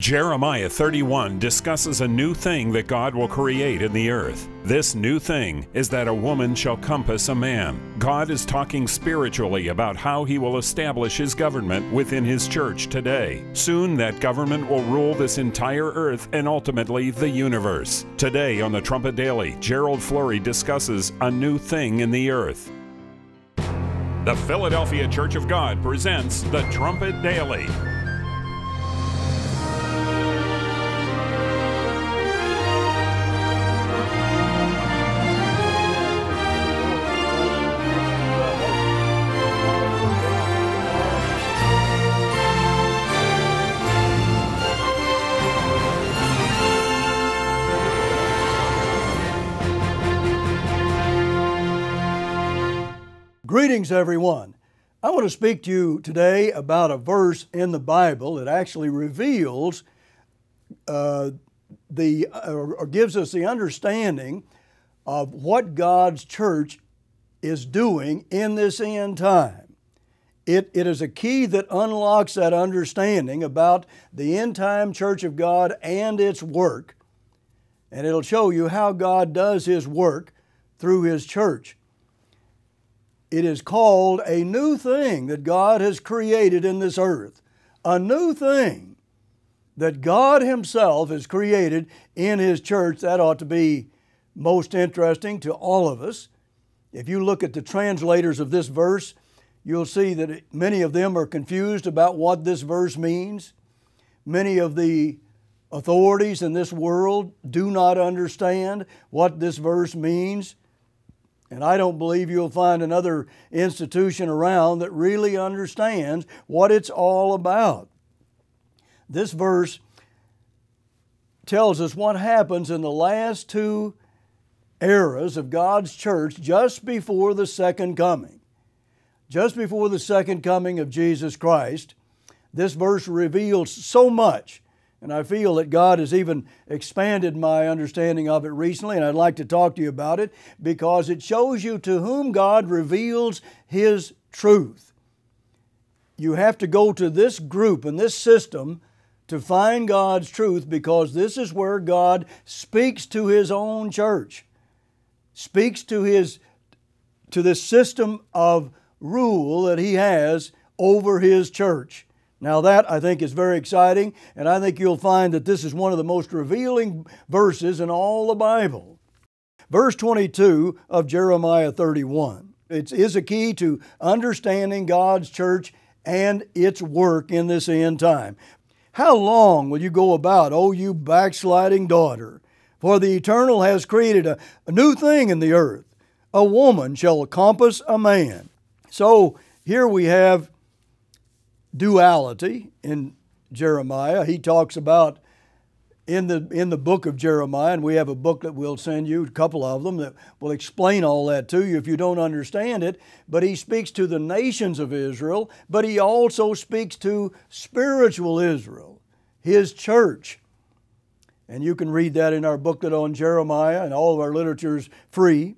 Jeremiah 31 discusses a new thing that God will create in the earth. This new thing is that a woman shall compass a man. God is talking spiritually about how He will establish His government within His church today. Soon that government will rule this entire earth and ultimately the universe. Today on the Trumpet Daily, Gerald Flurry discusses a new thing in the earth. The Philadelphia Church of God presents the Trumpet Daily. Greetings, everyone. I want to speak to you today about a verse in the Bible that actually reveals or gives us the understanding of what God's church is doing in this end time. It is a key that unlocks that understanding about the end time church of God and its work, and it'll show you how God does His work through His church. It is called a new thing that God has created in this earth. A new thing that God Himself has created in His church. That ought to be most interesting to all of us. If you look at the translators of this verse, you'll see that many of them are confused about what this verse means. Many of the authorities in this world do not understand what this verse means. And I don't believe you'll find another institution around that really understands what it's all about. This verse tells us what happens in the last two eras of God's church just before the second coming. Just before the second coming of Jesus Christ, this verse reveals so much. And I feel that God has even expanded my understanding of it recently, and I'd like to talk to you about it because it shows you to whom God reveals His truth. You have to go to this group and this system to find God's truth because this is where God speaks to His own church, speaks to this system of rule that He has over His church. Now that, I think, is very exciting, and I think you'll find that this is one of the most revealing verses in all the Bible. Verse 22 of Jeremiah 31. It is a key to understanding God's church and its work in this end time. How long will you go about, O you backsliding daughter? For the Eternal has created a new thing in the earth. A woman shall compass a man. So here we have duality in Jeremiah. He talks about in the book of Jeremiah, and we have a book that we'll send you, a couple of them, that will explain all that to you if you don't understand it. But he speaks to the nations of Israel, but he also speaks to spiritual Israel, His church. And you can read that in our booklet on Jeremiah, and all of our literature is free.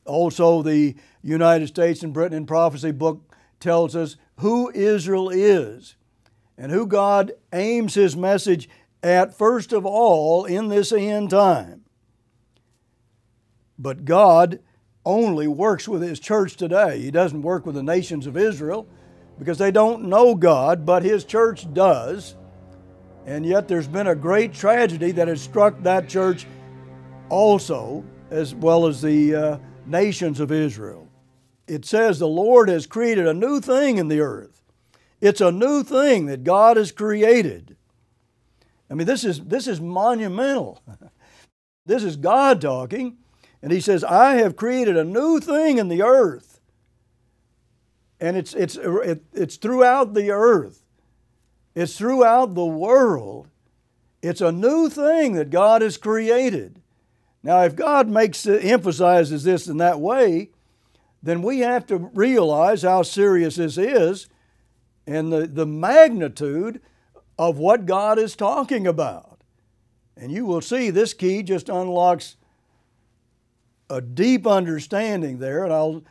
Also, the United States and Britain in Prophecy book tells us who Israel is and who God aims His message at first of all in this end time. But God only works with His church today. He doesn't work with the nations of Israel because they don't know God, but His church does. And yet there's been a great tragedy that has struck that church also, as well as the nations of Israel. It says the Lord has created a new thing in the earth. It's a new thing that God has created. I mean, this is monumental. This is God talking, and He says, I have created a new thing in the earth. And it's throughout the earth. It's throughout the world. It's a new thing that God has created. Now, if God emphasizes this in that way, then we have to realize how serious this is and the magnitude of what God is talking about. And you will see this key just unlocks a deep understanding there, and I'll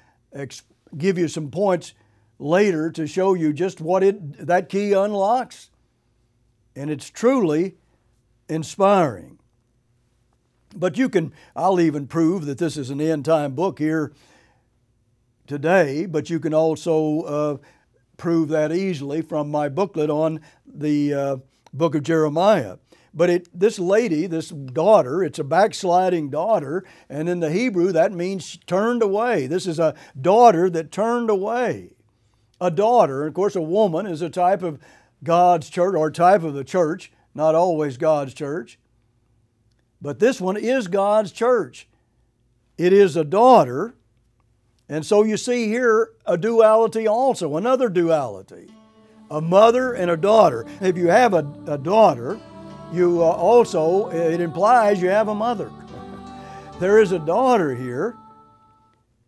give you some points later to show you just what that key unlocks. And it's truly inspiring. But I'll even prove that this is an end-time book here today, but you can also prove that easily from my booklet on the book of Jeremiah. But this lady, this daughter, it's a backsliding daughter, and in the Hebrew that means she turned away. This is a daughter that turned away. A daughter, of course a woman is a type of God's church, or type of the church, not always God's church. But this one is God's church. It is a daughter. And so you see here a duality also, another duality. A mother and a daughter. If you have a daughter, you also, it implies you have a mother. There is a daughter here,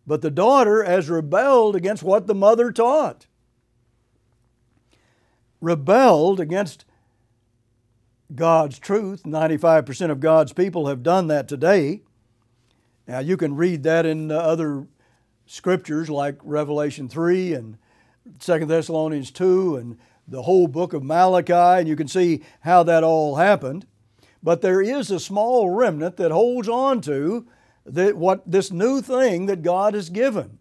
but the daughter has rebelled against what the mother taught. Rebelled against God's truth. 95% of God's people have done that today. Now you can read that in other scriptures like Revelation 3 and 2 Thessalonians 2 and the whole book of Malachi, and you can see how that all happened. But there is a small remnant that holds on to this new thing that God has given.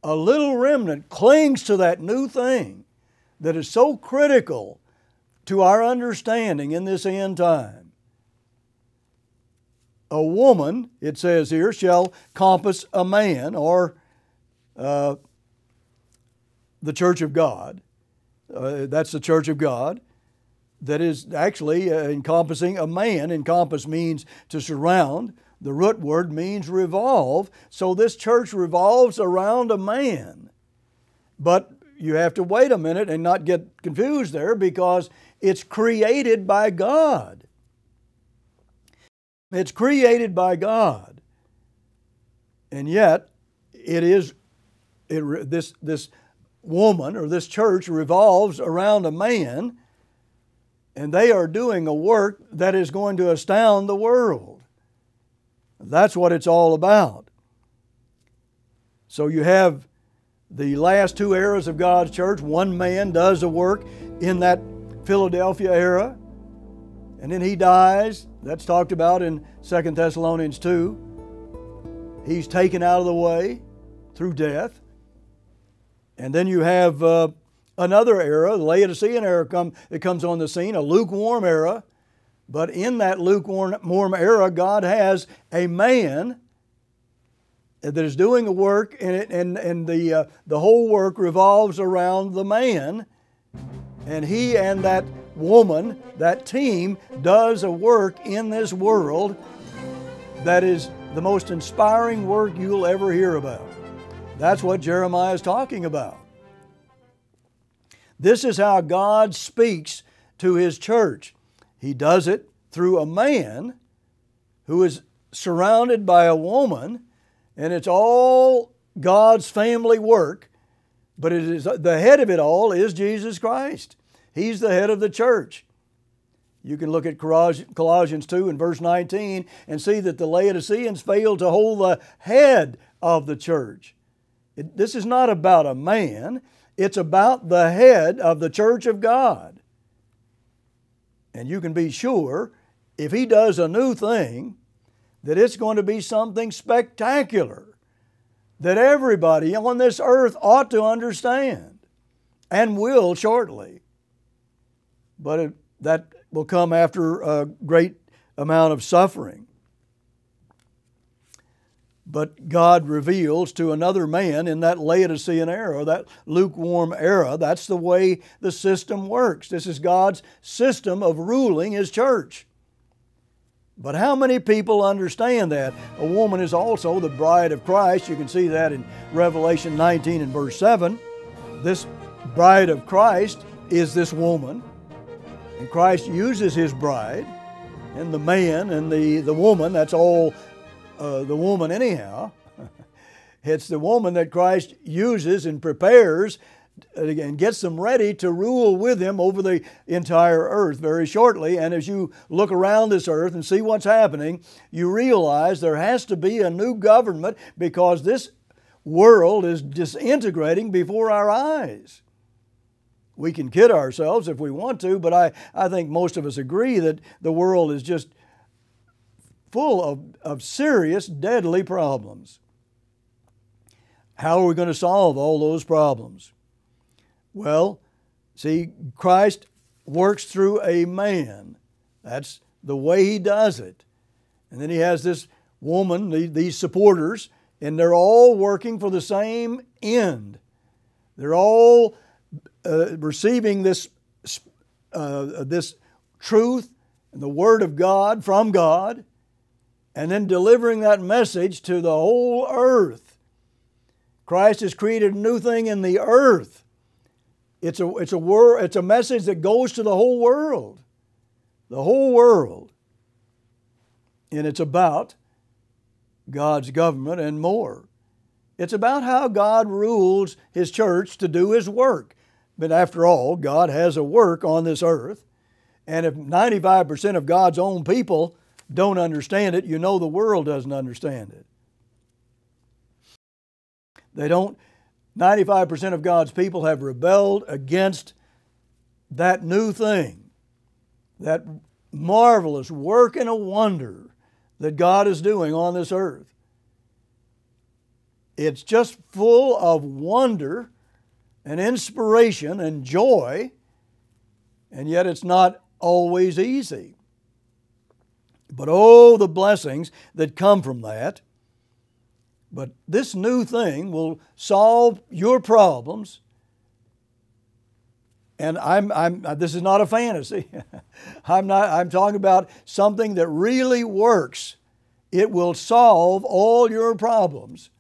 A little remnant clings to that new thing that is so critical to our understanding in this end time. A woman, it says here, shall compass a man, or the church of God. That's the church of God. That is actually encompassing a man. Encompass means to surround. The root word means revolve. So this church revolves around a man. But you have to wait a minute and not get confused there, because it's created by God. It's created by God. And yet, this woman or this church revolves around a man, and they are doing a work that is going to astound the world. That's what it's all about. So you have the last two eras of God's church. One man does a work in that Philadelphia era, and then he dies. That's talked about in 2 Thessalonians 2. He's taken out of the way through death. And then you have another era, the Laodicean era, that comes on the scene, a lukewarm era. But in that lukewarm era, God has a man that is doing a work, and the whole work revolves around the man. And he and that woman, that team, does a work in this world that is the most inspiring work you'll ever hear about. That's what Jeremiah is talking about. This is how God speaks to His church. He does it through a man who is surrounded by a woman, and it's all God's family work, but it is the head of it all is Jesus Christ. He's the head of the church. You can look at Colossians 2 and verse 19 and see that the Laodiceans failed to hold the head of the church. This is not about a man. It's about the head of the church of God. And you can be sure if He does a new thing, that it's going to be something spectacular that everybody on this earth ought to understand and will shortly. But that will come after a great amount of suffering. But God reveals to another man in that Laodicean era, that lukewarm era, that's the way the system works. This is God's system of ruling His church. But how many people understand that? A woman is also the bride of Christ. You can see that in Revelation 19 and verse 7. This bride of Christ is this woman. And Christ uses His bride, and the man and the woman, that's all the woman anyhow. It's the woman that Christ uses and prepares and gets them ready to rule with Him over the entire earth very shortly. And as you look around this earth and see what's happening, you realize there has to be a new government, because this world is disintegrating before our eyes. We can kid ourselves if we want to, but I think most of us agree that the world is just full of serious, deadly problems. How are we going to solve all those problems? Well, see, Christ works through a man. That's the way He does it. And then He has this woman, these supporters, and they're all working for the same end. They're all receiving this truth and the Word of God from God, and then delivering that message to the whole earth. Christ has created a new thing in the earth. It's a message that goes to the whole world. The whole world. And it's about God's government and more. It's about how God rules His church to do His work. But after all, God has a work on this earth. And if 95% of God's own people don't understand it, you know the world doesn't understand it. They don't. 95% of God's people have rebelled against that new thing, that marvelous work and a wonder that God is doing on this earth. It's just full of wonder and inspiration and joy, and yet it's not always easy. But oh, the blessings that come from that. But this new thing will solve your problems. And this is not a fantasy. I'm talking about something that really works. It will solve all your problems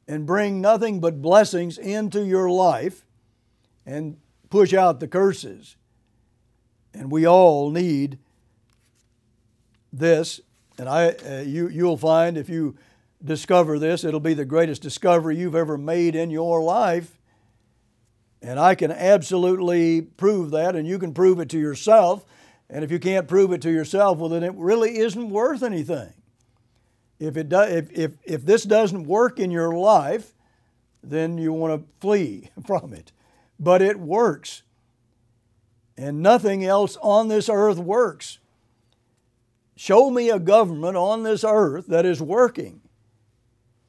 and bring nothing but blessings into your life and push out the curses. And we all need this. And you'll find if you discover this, it'll be the greatest discovery you've ever made in your life. And I can absolutely prove that, and you can prove it to yourself. And if you can't prove it to yourself, well, then it really isn't worth anything. If this doesn't work in your life, then you want to flee from it. But it works. And nothing else on this earth works. Show me a government on this earth that is working.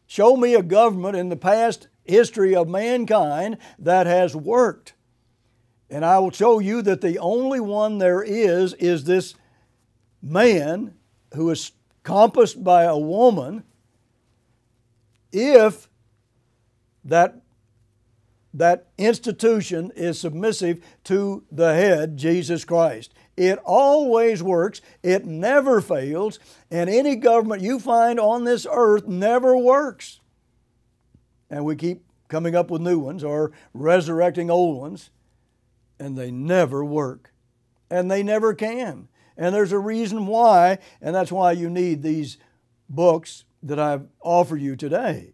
Show me a government in the past history of mankind that has worked. And I will show you that the only one there is this man who is compassed by a woman, if that institution is submissive to the head, Jesus Christ. It always works. It never fails. And any government you find on this earth never works. And we keep coming up with new ones or resurrecting old ones, and they never work. And they never can. And there's a reason why, and that's why you need these books that I've offered you today.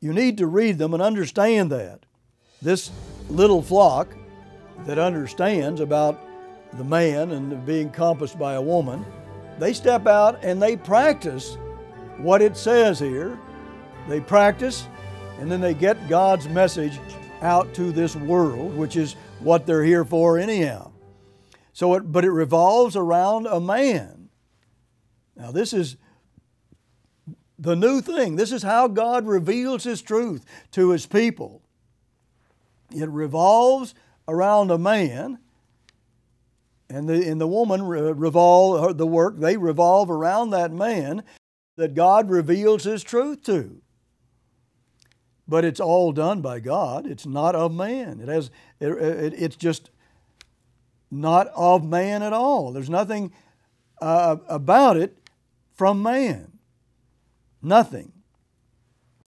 You need to read them and understand that. This little flock that understands about the man and being compassed by a woman, they step out and they practice what it says here. They practice, and then they get God's message out to this world, which is what they're here for anyhow. But it revolves around a man. Now this is the new thing. This is how God reveals His truth to His people. It revolves around a man, and the woman they revolve around that man that God reveals His truth to. But it's all done by God. It's not of man. It's just not of man at all. There's nothing about it from man. Nothing.